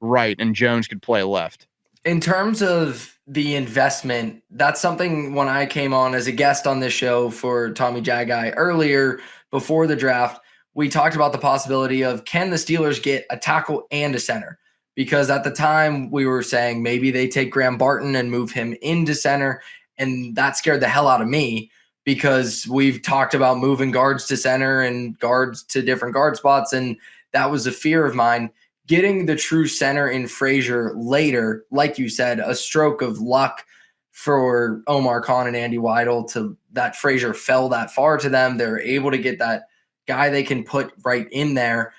right and Jones could play left.
In terms of the investment, that's something when I came on as a guest on this show for Tommy Jagai earlier before the draft, we talked about the possibility of can the Steelers get a tackle and a center? Because at the time we were saying maybe they take Graham Barton and move him into center. And that scared the hell out of me because we've talked about moving guards to center and guards to different guard spots. And that was a fear of mine. Getting the true center in Frazier later, like you said, a stroke of luck for Omar Khan and Andy Weidel to that Frazier fell that far to them. They're able to get that guy they can put right in there.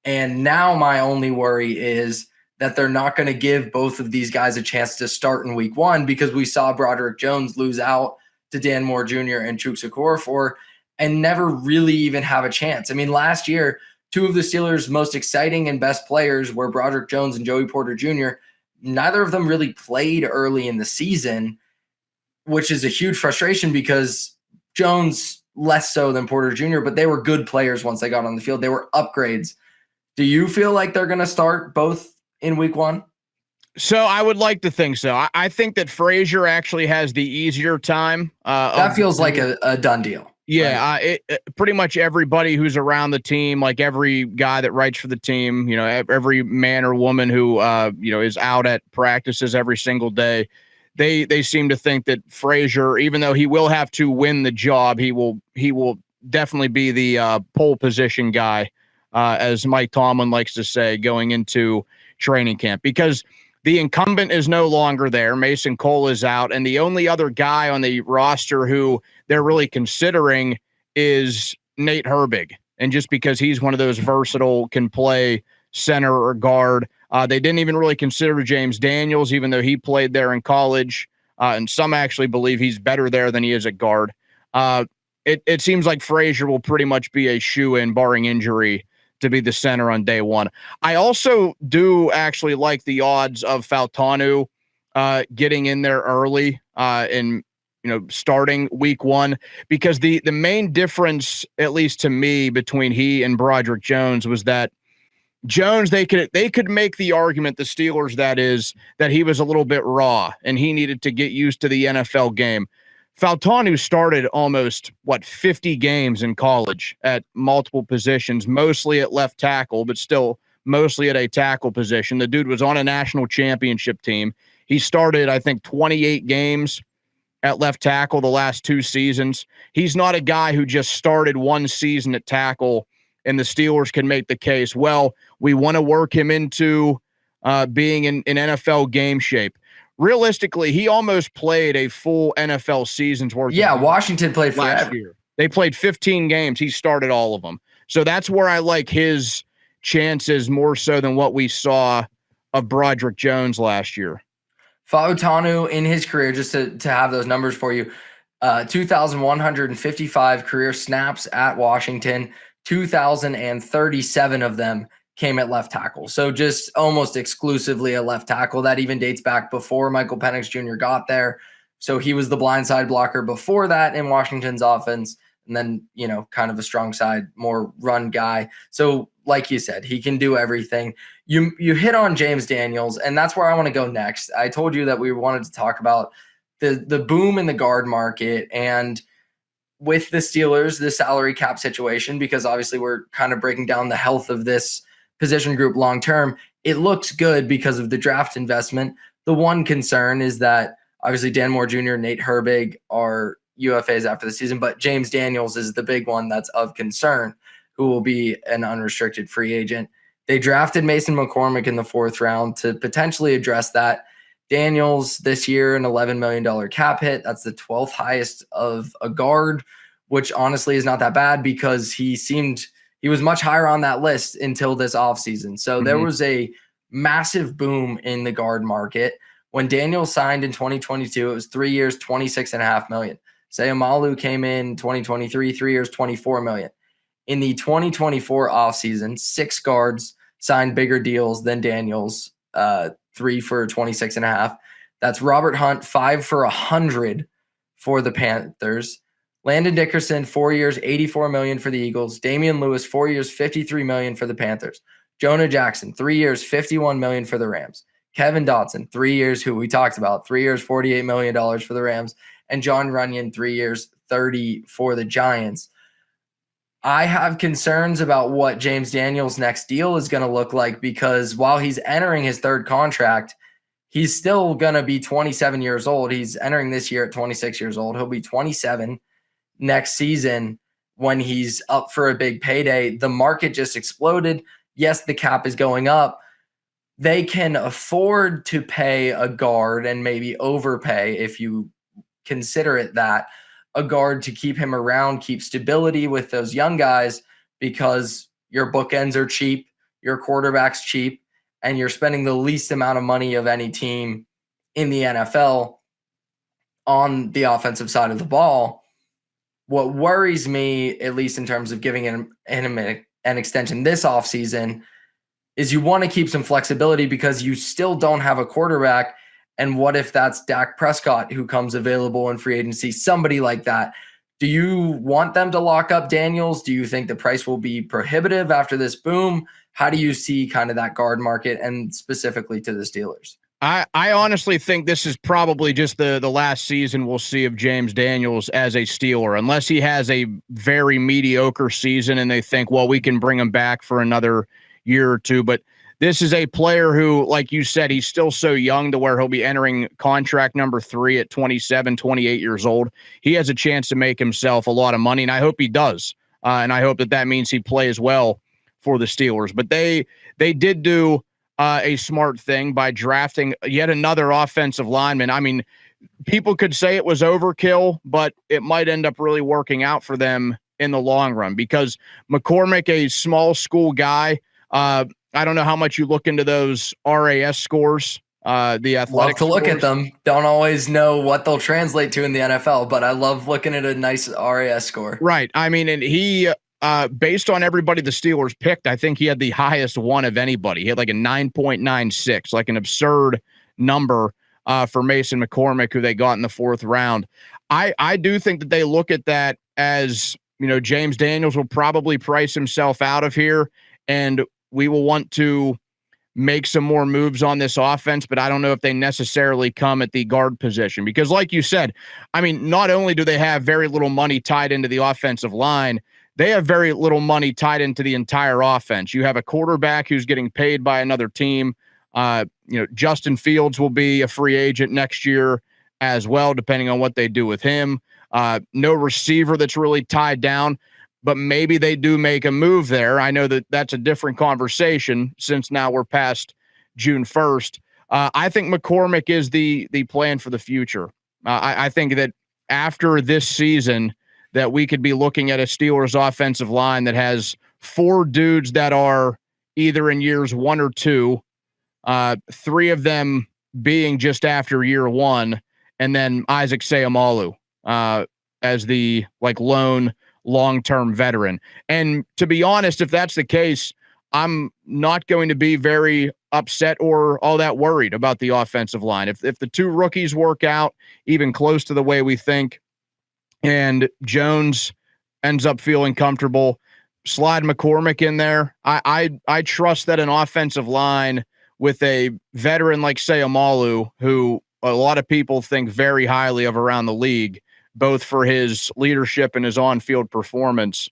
And now my only worry is that they're not going to give both of these guys a chance to start in week one because we saw Broderick Jones lose out to Dan Moore Jr. and Chuks Okorafor and never really even have a chance. I mean, last year, two of the Steelers' most exciting and best players were Broderick Jones and Joey Porter Jr. Neither of them really played early in the season, which is a huge frustration because Jones less so than Porter Jr., but they were good players once they got on the field. They were upgrades. Do you feel like they're going to start both in week one?
So I would like to think so. I think that Frazier actually has the easier time.
That feels like a done deal.
Yeah, right? Pretty much everybody who's around the team, like every guy that writes for the team, every man or woman who, is out at practices every single day, they seem to think that Frazier, even though he will have to win the job, he will definitely be the pole position guy, as Mike Tomlin likes to say, going into training camp, because the incumbent is no longer there. Mason Cole is out, and the only other guy on the roster who they're really considering is Nate Herbig. And just because he's one of those versatile, can play center or guard, they didn't even really consider James Daniels, even though he played there in college. And some actually believe he's better there than he is at guard. It seems like Frazier will pretty much be a shoe-in, barring injury, to be the center on day one. I also do actually like the odds of Fautanu getting in there early and starting week one, because the main difference, at least to me, between he and Broderick Jones was that Jones, they could make the argument, the Steelers, that he was a little bit raw and he needed to get used to the NFL game. Fautanu started almost 50 games in college at multiple positions, mostly at left tackle, but still mostly at a tackle position. The dude was on a national championship team. He started, I think, 28 games at left tackle the last 2 seasons. He's not a guy who just started one season at tackle and the Steelers can make the case, well, we want to work him into being in NFL game shape. Realistically, he almost played a full NFL season's worth.
Yeah, Washington played last
year. They played 15 games. He started all of them. So that's where I like his chances more so than what we saw of Broderick Jones last year.
Fautanu in his career, just to have those numbers for you, 2,155 career snaps at Washington, 2,037 of them came at left tackle. So just almost exclusively a left tackle. That even dates back before Michael Penix Jr. got there. So he was the blindside blocker before that in Washington's offense. And then, kind of a strong side, more run guy. So like you said, he can do everything. You hit on James Daniels, and that's where I want to go next. I told you that we wanted to talk about the boom in the guard market and with the Steelers, the salary cap situation, because obviously we're kind of breaking down the health of this position group long-term. It looks good because of the draft investment. The one concern is that obviously Dan Moore Jr., Nate Herbig are UFAs after the season, but James Daniels is the big one that's of concern, who will be an unrestricted free agent. They drafted Mason McCormick in the 4th round to potentially address that. Daniels this year, an $11 million cap hit. That's the 12th highest of a guard, which honestly is not that bad because he was much higher on that list until this offseason. So there was a massive boom in the guard market. When Daniels signed in 2022, it was 3 years, $26.5 million. Sayamalu came in 2023, 3 years, $24 million. In the 2024 offseason, 6 guards signed bigger deals than Daniels, 3 for 26.5. That's Robert Hunt, 5 for 100 for the Panthers. Landon Dickerson, 4 years, $84 million for the Eagles. Damian Lewis, 4 years, $53 million for the Panthers. Jonah Jackson, 3 years, $51 million for the Rams. Kevin Dotson, 3 years, who we talked about, 3 years, $48 million for the Rams, and John Runyon, 3 years, 30 for the Giants. I have concerns about what James Daniels' next deal is going to look like, because while he's entering his third contract, he's still going to be 27 years old. He's entering this year at 26 years old. He'll be 27 next season when he's up for a big payday. The market just exploded. Yes, the cap is going up. They can afford to pay a guard and maybe overpay, if you consider it that, a guard to keep him around, keep stability with those young guys, because your bookends are cheap, your quarterback's cheap, and you're spending the least amount of money of any team in the NFL on the offensive side of the ball. What worries me, at least in terms of giving him an extension this offseason, is you want to keep some flexibility, because you still don't have a quarterback. And what if that's Dak Prescott who comes available in free agency, somebody like that? Do you want them to lock up Daniels? Do you think the price will be prohibitive after this boom? How do you see kind of that guard market, and specifically to the Steelers?
I honestly think this is probably just the last season we'll see of James Daniels as a Steeler, unless he has a very mediocre season and they think, well, we can bring him back for another year or two. But this is a player who, like you said, he's still so young to where he'll be entering contract number 3 at 27, 28 years old. He has a chance to make himself a lot of money, and I hope he does. And I hope that means he plays well for the Steelers. But they did do a smart thing by drafting yet another offensive lineman. I mean, people could say it was overkill, but it might end up really working out for them in the long run, because McCormick, a small school guy, I don't know how much you look into those RAS scores, the athletic
love to look
scores.
at them. Don't always know what they'll translate to in the NFL, but I love looking at a nice RAS score.
Right. I mean, and he, based on everybody the Steelers picked, I think he had the highest one of anybody. He had like a 9.96, like an absurd number for Mason McCormick, who they got in the 4th round. I do think that they look at that as, you know, James Daniels will probably price himself out of here, and we will want to make some more moves on this offense, but I don't know if they necessarily come at the guard position, because like you said, I mean, not only do they have very little money tied into the offensive line, they have very little money tied into the entire offense. You have a quarterback who's getting paid by another team. Justin Fields will be a free agent next year as well, depending on what they do with him. No receiver that's really tied down, but maybe they do make a move there. I know that that's a different conversation since now we're past June 1st. I think McCormick is the plan for the future. I think that after this season that we could be looking at a Steelers offensive line that has 4 dudes that are either in years 1 or 2, 3 of them being just after year 1, and then Isaac Seumalo as the lone long-term veteran. And to be honest, if that's the case, I'm not going to be very upset or all that worried about the offensive line. If the 2 rookies work out even close to the way we think, and Jones ends up feeling comfortable, slide McCormick in there. I trust that an offensive line with a veteran like Seumalo, who a lot of people think very highly of around the league, both for his leadership and his on-field performance,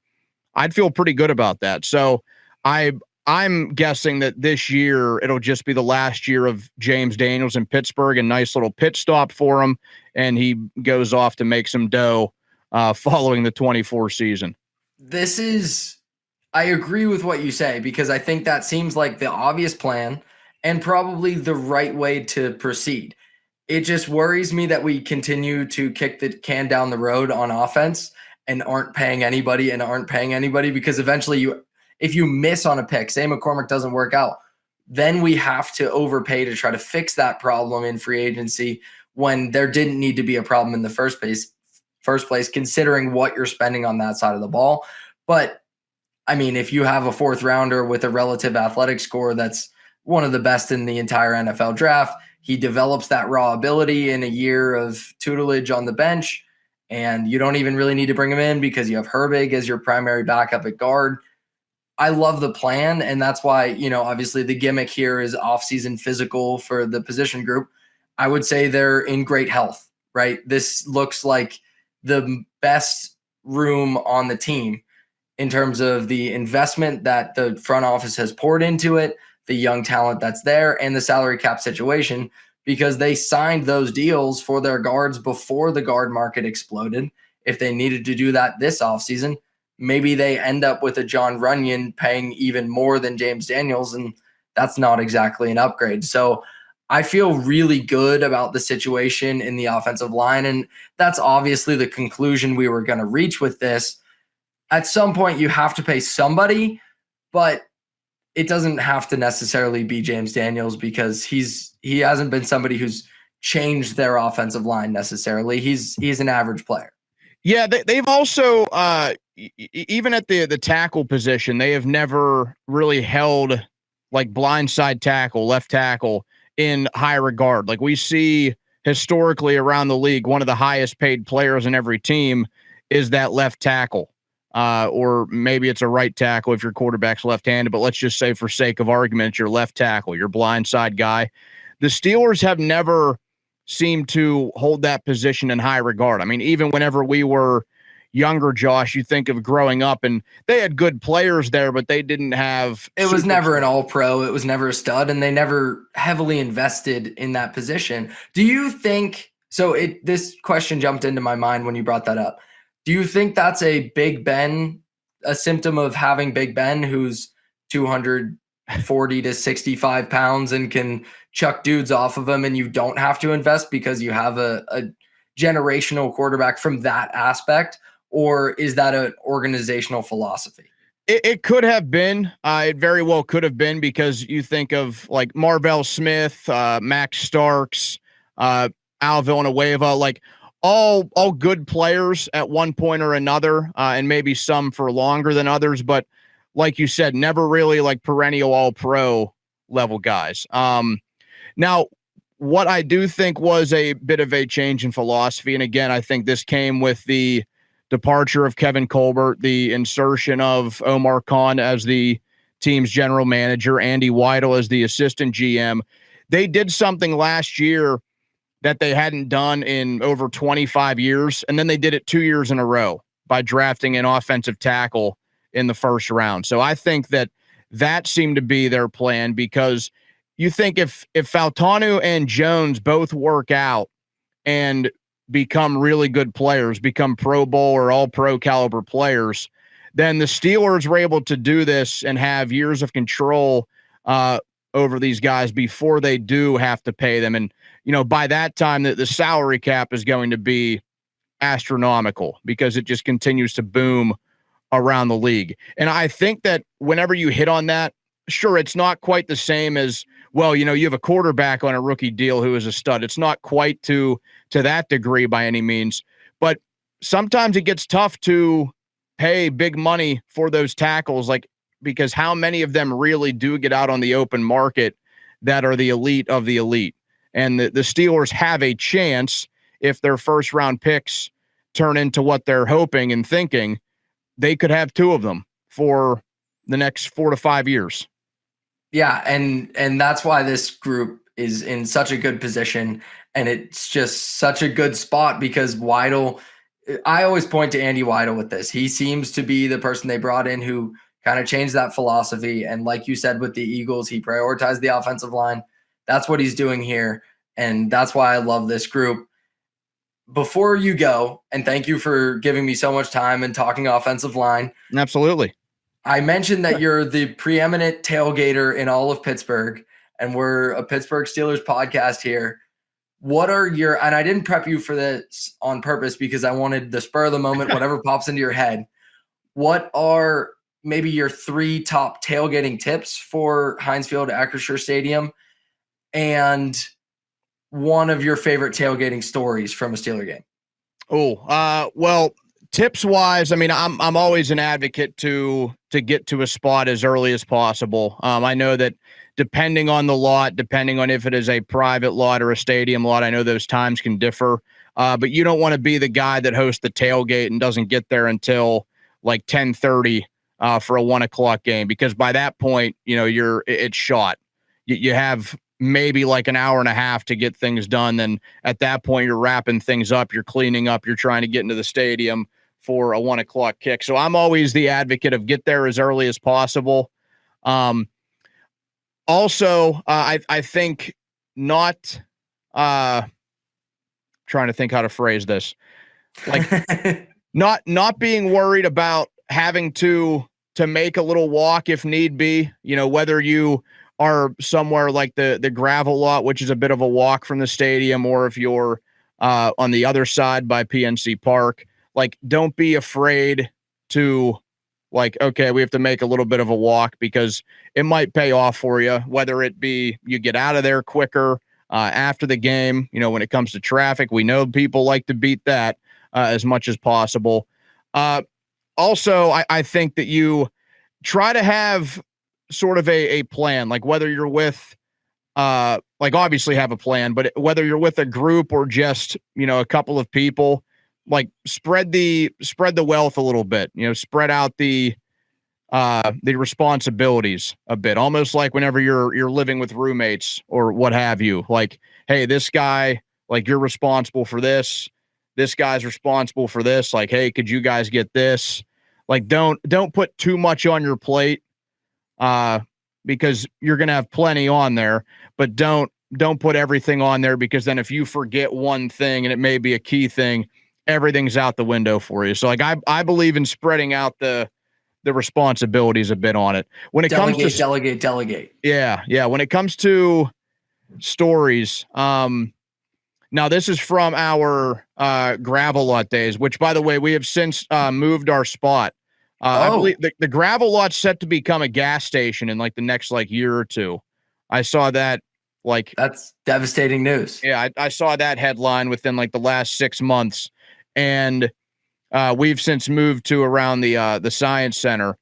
I'd feel pretty good about that. So I'm guessing that this year it'll just be the last year of James Daniels in Pittsburgh, a nice little pit stop for him, and he goes off to make some dough following the 24 season.
I agree with what you say, because I think that seems like the obvious plan and probably the right way to proceed. It just worries me that we continue to kick the can down the road on offense and aren't paying anybody, because eventually if you miss on a pick, say McCormick doesn't work out, then we have to overpay to try to fix that problem in free agency, when there didn't need to be a problem in the first place, considering what you're spending on that side of the ball. But I mean, if you have a 4th rounder with a relative athletic score that's one of the best in the entire NFL draft, he develops that raw ability in a year of tutelage on the bench, and you don't even really need to bring him in because you have Herbig as your primary backup at guard. I love the plan, and that's why, you know, obviously the gimmick here is off-season physical for the position group. I would say they're in great health, right? This looks like the best room on the team in terms of the investment that the front office has poured into it, the young talent that's there, and the salary cap situation, because they signed those deals for their guards before the guard market exploded. If they needed to do that this offseason, maybe they end up with a John Runyon paying even more than James Daniels, and that's not exactly an upgrade. So I feel really good about the situation in the offensive line, and that's obviously the conclusion we were going to reach with this. At some point, you have to pay somebody, but it doesn't have to necessarily be James Daniels, because he hasn't been somebody who's changed their offensive line necessarily. He's an average player.
Yeah, they've also even at the tackle position, they have never really held like blindside tackle, left tackle in high regard. Like we see historically around the league, one of the highest paid players in every team is that left tackle. Or maybe it's a right tackle if your quarterback's left-handed, but let's just say for sake of argument, your left tackle, your blindside guy. The Steelers have never seemed to hold that position in high regard. I mean, even whenever we were younger, Josh, you think of growing up and they had good players there, but they didn't have.
It was never an all-pro. It was never a stud, and they never heavily invested in that position. Do you think so? This question jumped into my mind when you brought that up. Do you think that's a symptom of having Big Ben, who's 240 to 65 pounds and can chuck dudes off of him, and you don't have to invest because you have a generational quarterback from that aspect? Or is that an organizational philosophy?
It could have been. It very well could have been, because you think of like Marvell Smith, Max Starks, Al Villanueva, like all good players at one point or another, and maybe some for longer than others. But like you said, never really like perennial all-pro level guys. Now, what I do think was a bit of a change in philosophy, and again, I think this came with the departure of Kevin Colbert, the insertion of Omar Khan as the team's general manager, Andy Weidel as the assistant GM. They did something last year that they hadn't done in over 25 years, and then they did it 2 years in a row by drafting an offensive tackle in the first round. So I think that seemed to be their plan, because you think if Fautanu and Jones both work out and become really good players, become Pro Bowl or all-pro caliber players, then the Steelers were able to do this and have years of control over these guys before they do have to pay them. And, you know, by that time, the salary cap is going to be astronomical, because it just continues to boom around the league. And I think that whenever you hit on that, sure, it's not quite the same as, well, you know, you have a quarterback on a rookie deal who is a stud. It's not quite to that degree by any means, but sometimes it gets tough to pay big money for those tackles, like, because how many of them really do get out on the open market that are the elite of the elite? And the Steelers have a chance, if their first round picks turn into what they're hoping and thinking, they could have two of them for the next 4 to 5 years.
Yeah, and that's why this group is in such a good position, and it's just such a good spot, because Weidel, I always point to Andy Weidel with this. He seems to be the person they brought in who kind of changed that philosophy. And like you said, with the Eagles, he prioritized the offensive line. That's what he's doing here, and that's why I love this group. Before you go, and thank you for giving me so much time and talking offensive line.
Absolutely.
I mentioned that you're the preeminent tailgater in all of Pittsburgh, and we're a Pittsburgh Steelers podcast here. What are your, and I didn't prep you for this on purpose because I wanted the spur of the moment, whatever pops into your head. What are maybe your 3 top tailgating tips for Heinz Field Acrisure Stadium, and one of your favorite tailgating stories from a Steeler game?
Well, tips wise, I mean, I'm always an advocate to get to a spot as early as possible. I know that depending on the lot, depending on if it is a private lot or a stadium lot, I know those times can differ. But you don't want to be the guy that hosts the tailgate and doesn't get there until like 10:30 for a 1:00 game, because by that point, it's shot. You have maybe like an hour and a half to get things done. Then at that point, you're wrapping things up, you're cleaning up, you're trying to get into the stadium for a 1:00 kick. So I'm always the advocate of get there as early as possible. Also, I think not trying to think how to phrase this, like not being worried about having to make a little walk if need be, whether you are somewhere like the gravel lot, which is a bit of a walk from the stadium, or if you're on the other side by PNC Park, like, don't be afraid to, like, okay, we have to make a little bit of a walk, because it might pay off for you, whether it be you get out of there quicker after the game. When it comes to traffic, we know people like to beat that as much as possible. Also, I think that you try to have sort of a plan, like whether you're with, like, obviously have a plan, but whether you're with a group or just, a couple of people, like spread the wealth a little bit, spread out the responsibilities a bit, almost like whenever you're living with roommates or what have you, like, hey, this guy, like, you're responsible for this. This guy's responsible for this. Like, hey, could you guys get this? Like, don't put too much on your plate, because you're going to have plenty on there, but don't put everything on there, because then if you forget one thing, and it may be a key thing, everything's out the window for you. So, like, I believe in spreading out the responsibilities a bit on it. When it comes to
delegate.
Yeah. When it comes to stories, now this is from our gravel lot days, which, by the way, we have since moved our spot. I believe the gravel lot's set to become a gas station in like the next year or two. I saw that, like,
that's devastating news.
Yeah, I saw that headline within like the last 6 months, and we've since moved to around the Science Center.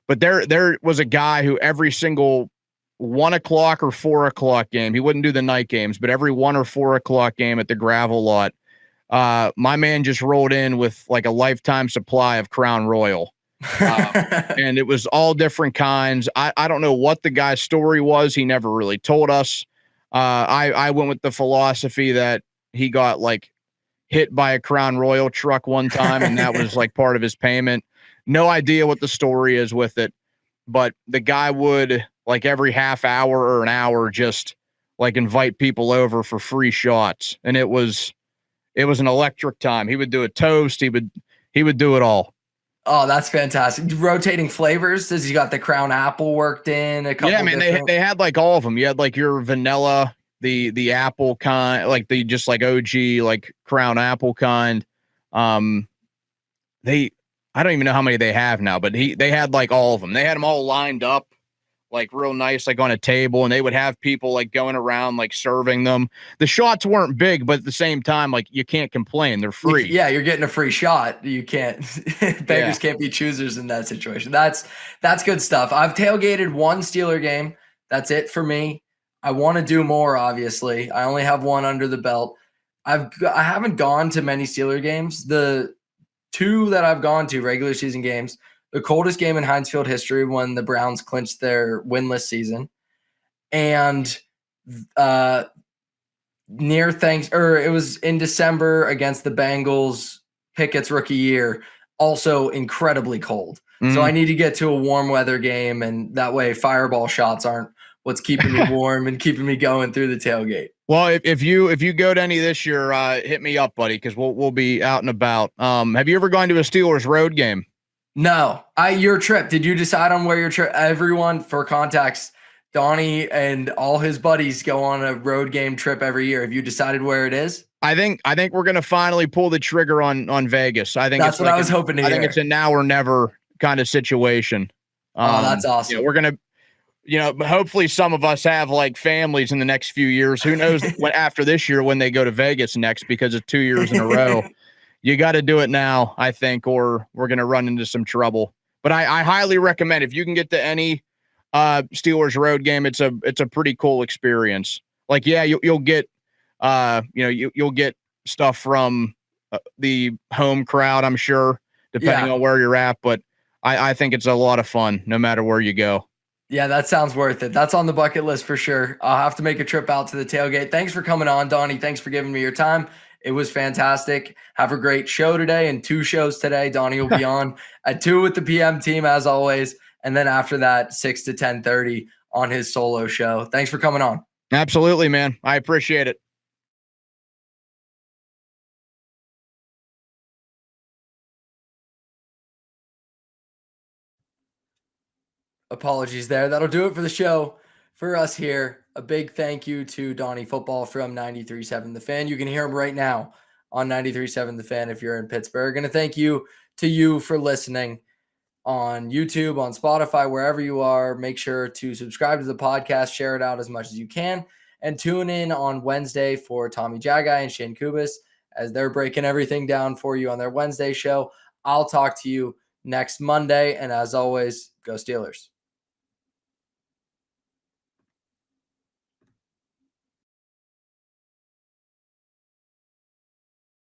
But there was a guy who every single 1:00 or 4:00 game, he wouldn't do the night games, but every 1 or 4:00 game at the gravel lot, my man just rolled in with like a lifetime supply of Crown Royal. And it was all different kinds. I don't know what the guy's story was. He never really told us. I went with the philosophy that he got like hit by a Crown Royal truck one time, and that was like part of his payment. No idea what the story is with it, but the guy would, like, every half hour or an hour, just like invite people over for free shots. And it was an electric time. He would do a toast. He would do it all.
Oh, that's fantastic. Rotating flavors. Has he got the Crown Apple worked in?
Yeah, man, they had like all of them. You had like your vanilla, the apple kind, like the just like OG, like Crown Apple kind. I don't even know how many they have now, but they had like all of them. They had them all lined up, like real nice, like on a table, and they would have people like going around, like serving them. The shots weren't big, but at the same time, like, you can't complain. They're free.
Yeah, you're getting a free shot. You can't, beggars can't be choosers in that situation. That's good stuff. I've tailgated one Steeler game. That's it for me. I want to do more, obviously. I only have one under the belt. I haven't gone to many Steeler games. The two that I've gone to, regular season games, the coldest game in Heinz Field history when the Browns clinched their winless season, and it was in December against the Bengals, Pickett's rookie year, also incredibly cold. Mm-hmm. So I need to get to a warm weather game, and that way fireball shots aren't what's keeping me warm and keeping me going through the tailgate.
Well, if you go to any this year, hit me up, buddy, because we'll be out and about. Have you ever gone to a Steelers road game?
No. Your trip. Did you decide on where your trip? Everyone, for context, Donny and all his buddies go on a road game trip every year. Have you decided where it is?
I think we're gonna finally pull the trigger on Vegas. I think
that's what I was hoping to hear.
I think it's a now or never kind of situation.
That's awesome.
We're gonna. Hopefully some of us have like families in the next few years. Who knows when after this year when they go to Vegas next, because it's 2 years in a row. You got to do it now, I think, or we're going to run into some trouble. But I highly recommend, if you can get to any Steelers road game, it's a pretty cool experience. Like, yeah, you'll get you'll get stuff from the home crowd, I'm sure, depending on where you're at. But I think it's a lot of fun no matter where you go.
Yeah, that sounds worth it. That's on the bucket list for sure. I'll have to make a trip out to the tailgate. Thanks for coming on, Donnie. Thanks for giving me your time. It was fantastic. Have a great show today and 2 shows today. Donnie will be on at 2 with the PM team as always. And then after that, 6 to 10:30 on his solo show. Thanks for coming on.
Absolutely, man. I appreciate it.
Apologies there. That'll do it for the show for us here. A big thank you to Donny Football from 93.7 The Fan. You can hear him right now on 93.7 The Fan if you're in Pittsburgh. And a thank you to you for listening on YouTube, on Spotify, wherever you are. Make sure to subscribe to the podcast, share it out as much as you can, and tune in on Wednesday for Tommy Jagai and Shane Kubis as they're breaking everything down for you on their Wednesday show. I'll talk to you next Monday. And as always, go Steelers.